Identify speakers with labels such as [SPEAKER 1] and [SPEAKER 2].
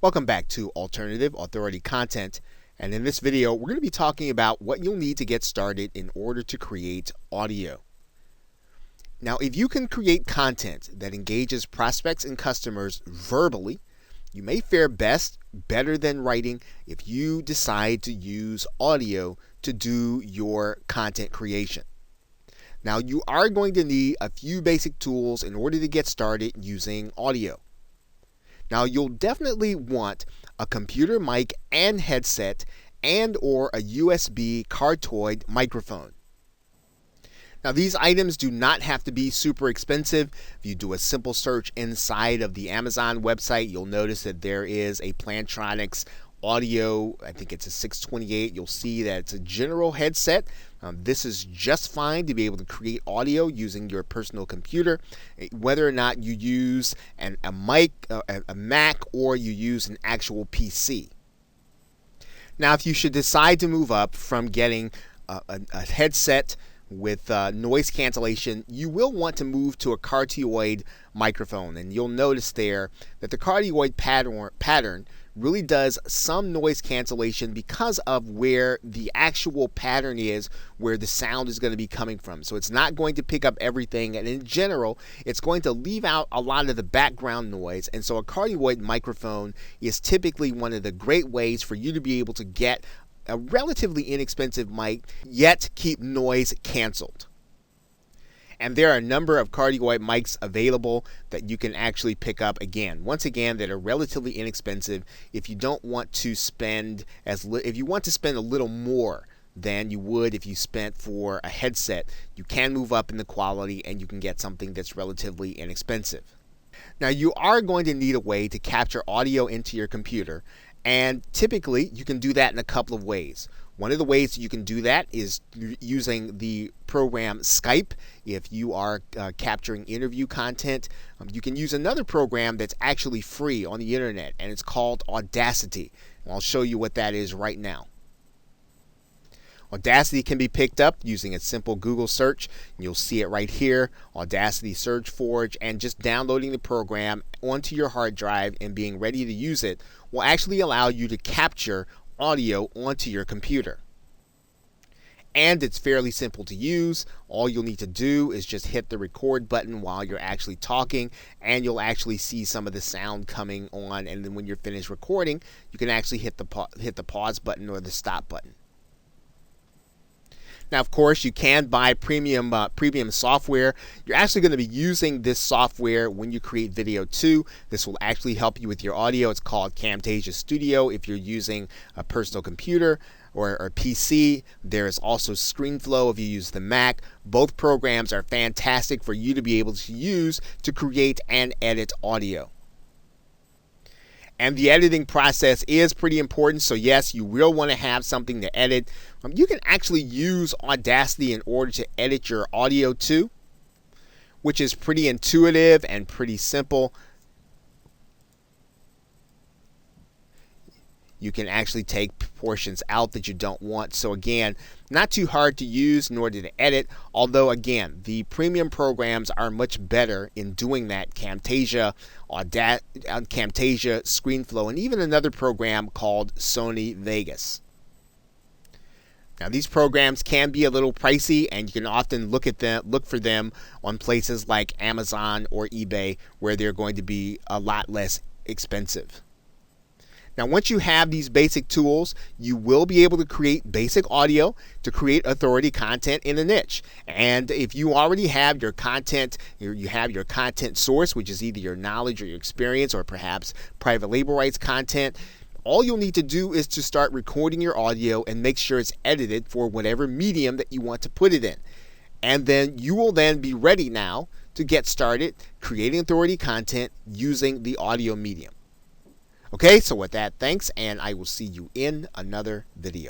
[SPEAKER 1] Welcome back to Alternative Authority Content, and in this video we're going to be talking about what you'll need to get started in order to create audio. Now, if you can create content that engages prospects and customers verbally, you may fare better than writing if you decide to use audio to do your content creation. Now, you are going to need a few basic tools in order to get started using audio. Now, you'll definitely want a computer mic and headset and or a USB cardioid microphone. Now, these items do not have to be super expensive. If you do a simple search inside of the Amazon website, you'll notice that there is a Plantronics audio, I think it's a 628. You'll see that it's a general headset. This is just fine to be able to create audio using your personal computer, whether or not you use a mic, a Mac, or you use an actual PC. Now, if you should decide to move up from getting a headset with noise cancellation, you will want to move to a cardioid microphone, and you'll notice there that the cardioid pattern really does some noise cancellation because of where the actual pattern is, where the sound is going to be coming from. So it's not going to pick up everything, and in general it's going to leave out a lot of the background noise. And so a cardioid microphone is typically one of the great ways for you to be able to get a relatively inexpensive mic, yet keep noise canceled. And there are a number of cardioid mics available that you can actually pick up, once again, that are relatively inexpensive if you don't want to spend if you want to spend a little more than you would if you spent for a headset. You can move up in the quality and you can get something that's relatively inexpensive. Now, you are going to need a way to capture audio into your computer, and typically you can do that in a couple of ways. One of the ways you can do that is using the program Skype. If you are capturing interview content, you can use another program that's actually free on the internet, and it's called Audacity. And I'll show you what that is right now. Audacity can be picked up using a simple Google search. You'll see it right here, Audacity SurgeForge, and just downloading the program onto your hard drive and being ready to use it will actually allow you to capture audio onto your computer. And it's fairly simple to use. All you'll need to do is just hit the record button while you're actually talking, and you'll actually see some of the sound coming on. And then when you're finished recording, you can actually hit the pause button or the stop button. Now, of course, you can buy premium software. You're actually going to be using this software when you create video too. This will actually help you with your audio. It's called Camtasia Studio if you're using a personal computer or PC. There is also ScreenFlow if you use the Mac. Both programs are fantastic for you to be able to use to create and edit audio. And the editing process is pretty important, so yes, you will want to have something to edit. You can actually use Audacity in order to edit your audio too, which is pretty intuitive and pretty simple. You can actually take portions out that you don't want. So again, not too hard to use nor to edit, although again, the premium programs are much better in doing that. Camtasia, ScreenFlow, and even another program called Sony Vegas. Now, these programs can be a little pricey, and you can often look for them on places like Amazon or eBay, where they're going to be a lot less expensive. Now, once you have these basic tools, you will be able to create basic audio to create authority content in a niche. And if you already have your content, you have your content source, which is either your knowledge or your experience or perhaps private label rights content, all you'll need to do is to start recording your audio and make sure it's edited for whatever medium that you want to put it in. And then you will then be ready now to get started creating authority content using the audio medium. Okay, so with that, thanks, and I will see you in another video.